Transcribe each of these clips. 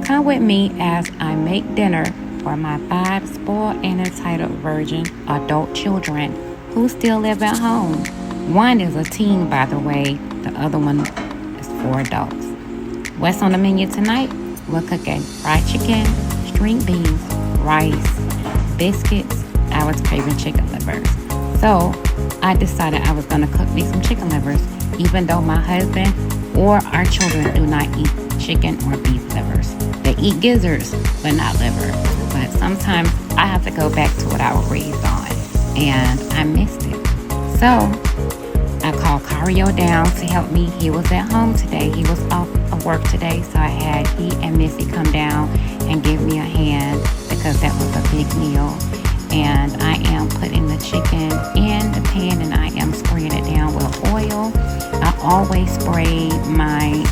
Come with me as I make dinner for my 5 spoiled and entitled virgin adult children who still live at home. One is a teen, by the way. The other one is 4 adults. What's on the menu tonight? We're cooking fried chicken, string beans, rice, biscuits. I was craving chicken livers. So I decided I was going to cook me some chicken livers, even though my husband or our children do not eat chicken or beef livers. They eat gizzards, but not liver. But sometimes I have to go back to what I was raised on, and I missed it. So I called Cario down to help me. He was at home today. He was off of work today, so I had he and Missy come down and give me a hand because that was a big meal. And I am putting the chicken in the pan and I am spraying it down with oil. I always spray my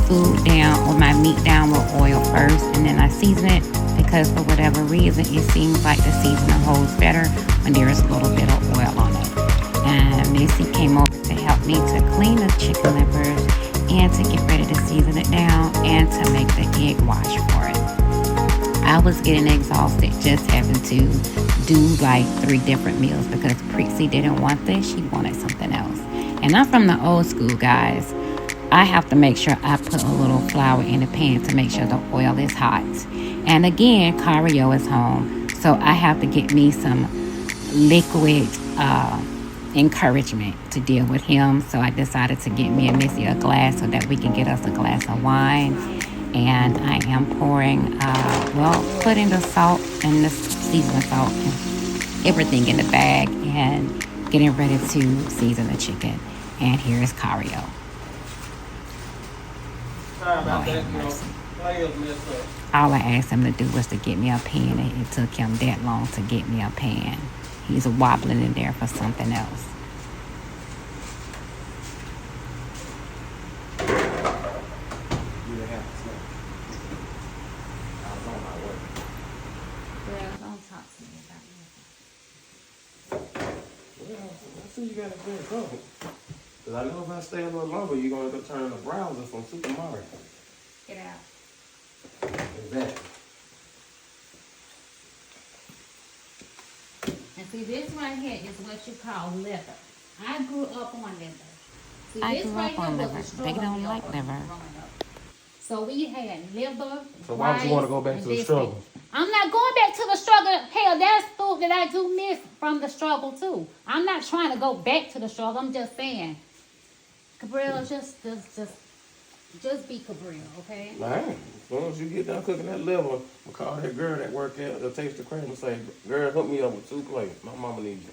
food down or my meat down with oil first, and then I season it because for whatever reason it seems like the seasoning holds better when there is a little bit of oil on it. And Missy came over to help me to clean the chicken livers and to get ready to season it down and to make the egg wash for it. I was getting exhausted just having to do like 3 different meals because Prixie didn't want this. She wanted something else. And I'm from the old school, guys. I have to make sure I put a little flour in the pan to make sure the oil is hot. And again, Cario is home, so I have to get me some liquid encouragement to deal with him. So I decided to get me and Missy a glass so that we can get us a glass of wine. And I am pouring, putting the salt and the seasoning salt and everything in the bag and getting ready to season the chicken. And here is Cario. All I asked him to do was to get me a pan, and it took him that long to get me a pan. He's wobbling in there for something else. You gotta drink up. Cause I know if I stay a little longer, you're gonna have to turn the browser from Super Mario. Get out. Exactly. And see, this right here is what you call liver. I grew up on liver. See, I this grew right up on here was liver. a struggle They don't meal like for me liver. growing up. So we had liver. So why would you want to go back rice, to the and struggle? biscuit. I'm not going back to the struggle. Hell, there's food that I do miss from the struggle too. I'm not trying to go back to the struggle. I'm just saying, Cabrillo, just be Cabrillo, okay? Alright. As soon as you get done cooking that liver, I'll call that girl that work at the Taste of Cream and say, girl, hook me up with 2 plates. My mama needs you.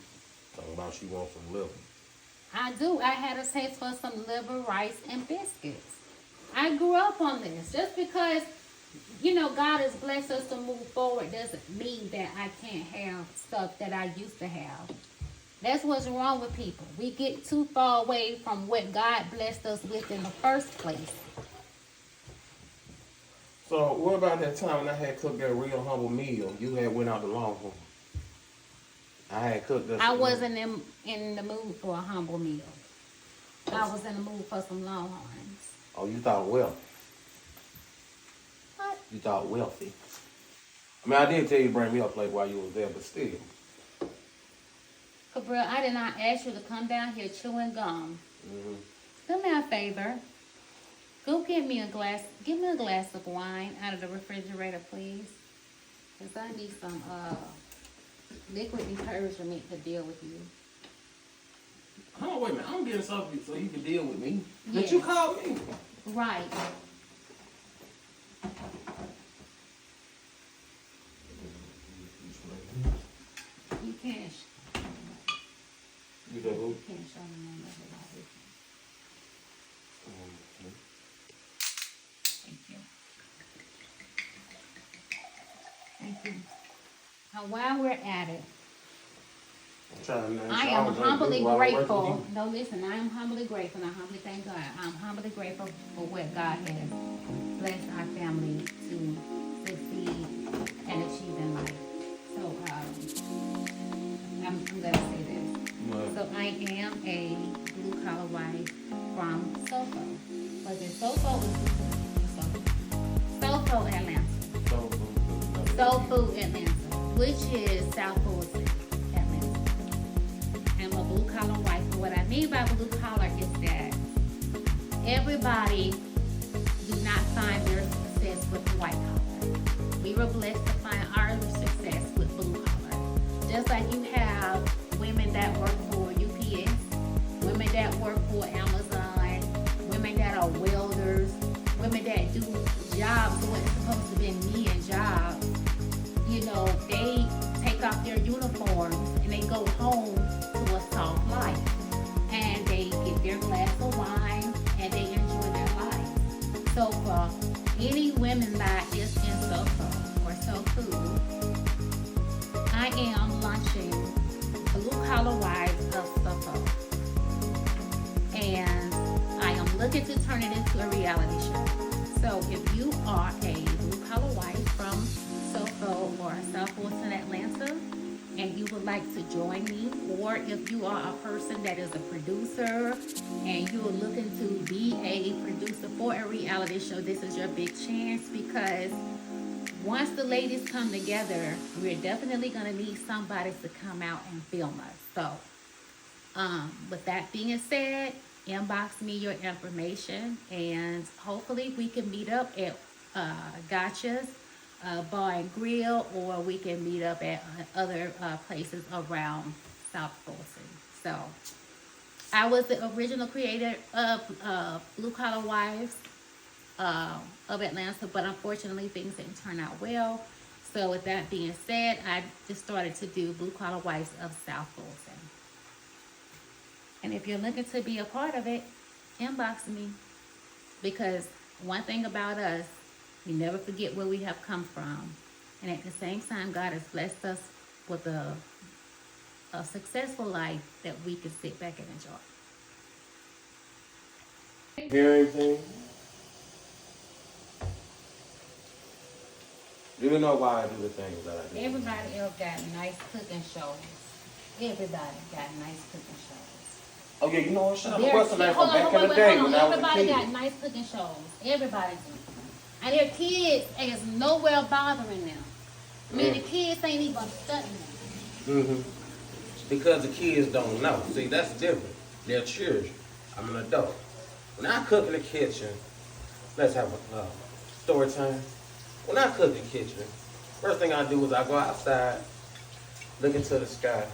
Talking about she wants some liver. I do. I had a taste for some liver, rice, and biscuits. I grew up on this. Just because, God has blessed us to move forward doesn't mean that I can't have stuff that I used to have. That's what's wrong with people. We get too far away from what God blessed us with in the first place. So what about that time when I had cooked that real humble meal? You had went out to Longhorn. I had cooked that. I wasn't in the mood for a humble meal. I was in the mood for some Longhorns. Oh, you thought wealthy. What? You thought wealthy. I mean, I did tell you to bring me a plate while you was there, but still. Cabrillo, I did not ask you to come down here chewing gum. Mm-hmm. Do me a favor. Go give me a glass of wine out of the refrigerator, please. Because I need some liquid encouragement to deal with you. Hold on, wait a minute. I'm getting something so you can deal with me. Yes. But you called me. Right. You can't. You said who? You can't show me none of it like this. Thank you. Thank you. Now, while we're at it, I am humbly grateful. No, listen, I am humbly grateful. And I humbly thank God. I'm humbly grateful for what God has blessed our family to succeed and achieve in life. So, I'm going to say this. What? So, I am a blue-collar wife from Soho. Was it Soho or Soho, Atlanta? Soul Food Atlanta, which is South Fulton, Atlanta. I'm a blue collar wife. And what I mean by blue collar is that everybody do not find their success with white collar. We were blessed to find our success with blue collar. Just like you have women that work for UPS, women that work for Amazon, women that are welders, women that do jobs that wasn't supposed to be men jobs. You know, they take off their uniforms and they go home to a soft life. And they get their glass of wine and they enjoy their life. So for any women that is in SoFo or SoFood, I am launching Blue Collar Wives of SoFo. And I am looking to turn it into a reality show. So if you are a blue collar wife from SoFo or South Fulton, Atlanta, and you would like to join me, or if you are a person that is a producer and you are looking to be a producer for a reality show, this is your big chance, because once the ladies come together, we're definitely going to need somebody to come out and film us. So with that being said, inbox me your information and hopefully we can meet up at Gotcha's Bar and Grill, or we can meet up at other places around South Fulton. So I was the original creator of Blue Collar Wives of Atlanta, but unfortunately things didn't turn out well. So with that being said, I just started to do Blue Collar Wives of South Fulton. And if you're looking to be a part of it, inbox me. Because one thing about us, we never forget where we have come from. And at the same time, God has blessed us with a successful life that we can sit back and enjoy. Hear anything? Do you know why I do the things that I do? Everybody else got nice cooking shows. Everybody got nice cooking shows. Oh yeah, you know what? Shut up. What's the name from back in the day when I was a Everybody kid? got nice cooking shows. Everybody do. And their kids is nowhere bothering them. I mean, the kids ain't even studying them. Mm-hmm. Because the kids don't know. See, that's different. They're children. I'm an adult. When I cook in the kitchen, let's have a story time. When I cook in the kitchen, first thing I do is I go outside, look into the sky,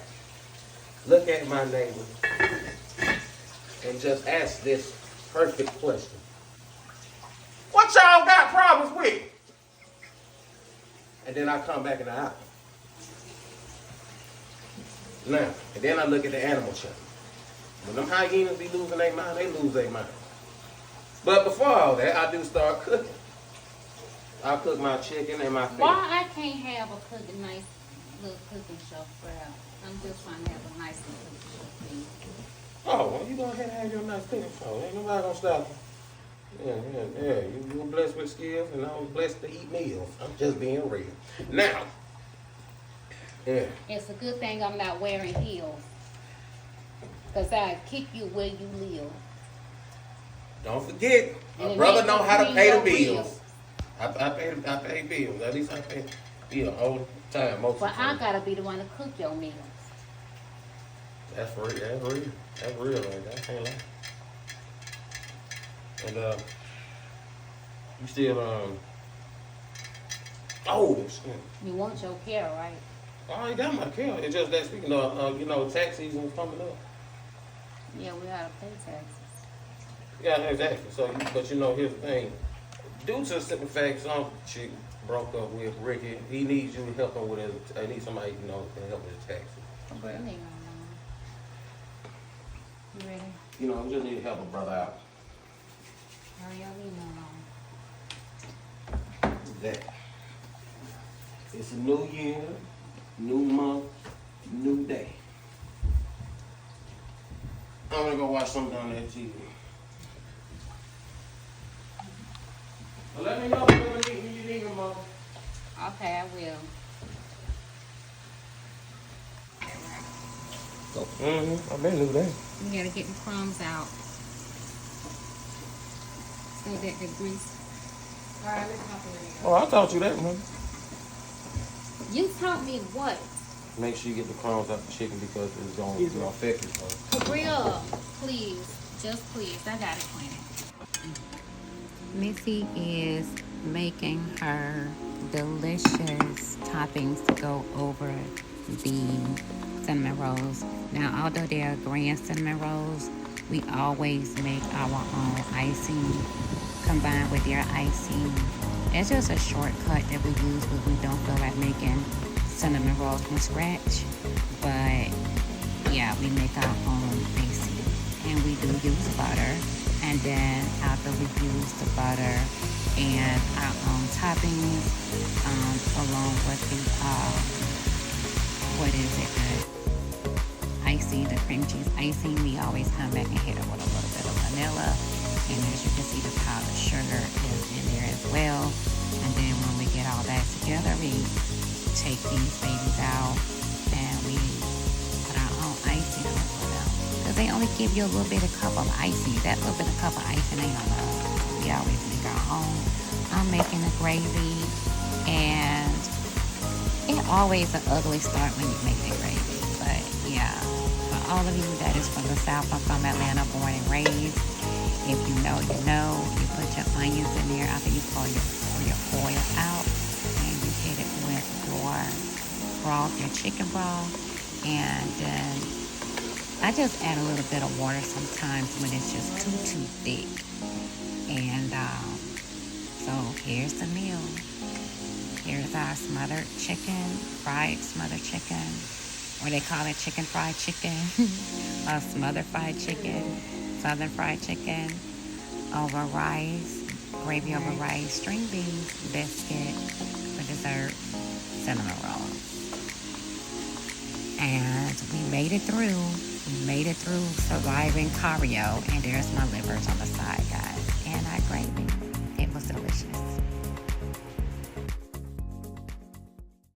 look at my neighbor, and just ask this perfect question. What y'all got problems with? And then I come back in the house. Now, and then I look at the animal channel. When them hyenas be losing their mind, they lose their mind. But before all that, I do start cooking. I cook my chicken and my fish. Why I can't have a nice little cooking show for y'all? I'm just trying to have a nice little cooking show for you. Oh, well, you go ahead and have your nice cooking show. Ain't nobody gonna stop you. Yeah. You were blessed with skills, and I was blessed to eat meals. I'm just being real. Now, yeah. It's a good thing I'm not wearing heels, because I'd kick you where you live. Don't forget, a brother know how to pay the bills. I pay bills. At least I pay bills all the time, most of the time. But I gotta be the one to cook your meals. That's real. That's real right there. I can't lie. And you still You want your care, right? I ain't got my care. It's just that speaking of, tax season is coming up. Yeah, we gotta pay taxes. Yeah, exactly. So, but here's the thing. Due to the simple fact, some chick broke up with Ricky. He needs you to help him with his. I need somebody to help with his taxes. Really? You ready? We just need to help a brother out. Hurry up, leave me alone. That. It's a new year, new month, new day. I'm gonna go watch something on that TV. Well, let me know when you need me, Mom. Okay, I will. I've been do that. You gotta get the crumbs out so that the grease. All right, let's talk about it. Oh, I taught you that, man. You taught me what? Make sure you get the crumbs out the chicken because it's going to affect it. So. For real. Please. Just please. I got it clean. Missy is making her delicious toppings to go over the cinnamon rolls. Now, although they are grand cinnamon rolls, we always make our own icing combined with their icing. It's just a shortcut that we use when we don't feel like making cinnamon rolls from scratch. But yeah, we make our own icing, and we do use butter. And then after we use the butter and our own toppings, along with the what is it? The icing, the cream cheese icing. We always come back and hit it with a little bit of vanilla. And as you can see, the powdered sugar is in there as well. And then when we get all that together, we take these babies out and we put our own icing on them. Because they only give you a little bit of cup of icing. That little bit of cup of icing ain't enough. We always make our own. I'm making the gravy, and it's always an ugly start when you make the gravy. But yeah, for all of you that is from the South, I'm from Atlanta, born and raised. If you know, you know. You put your onions in there after you pull your oil out, and you hit it with your broth, your chicken broth, and then I just add a little bit of water sometimes when it's just too thick. And so here's the meal. Here's our smothered chicken, fried smothered chicken, or they call it chicken fried chicken, smothered fried chicken, southern fried chicken, over rice, gravy over rice, string beans, biscuit, for dessert, cinnamon rolls. And we made it through. We made it through surviving cardio, and there's my livers on the side, guys, and our gravy.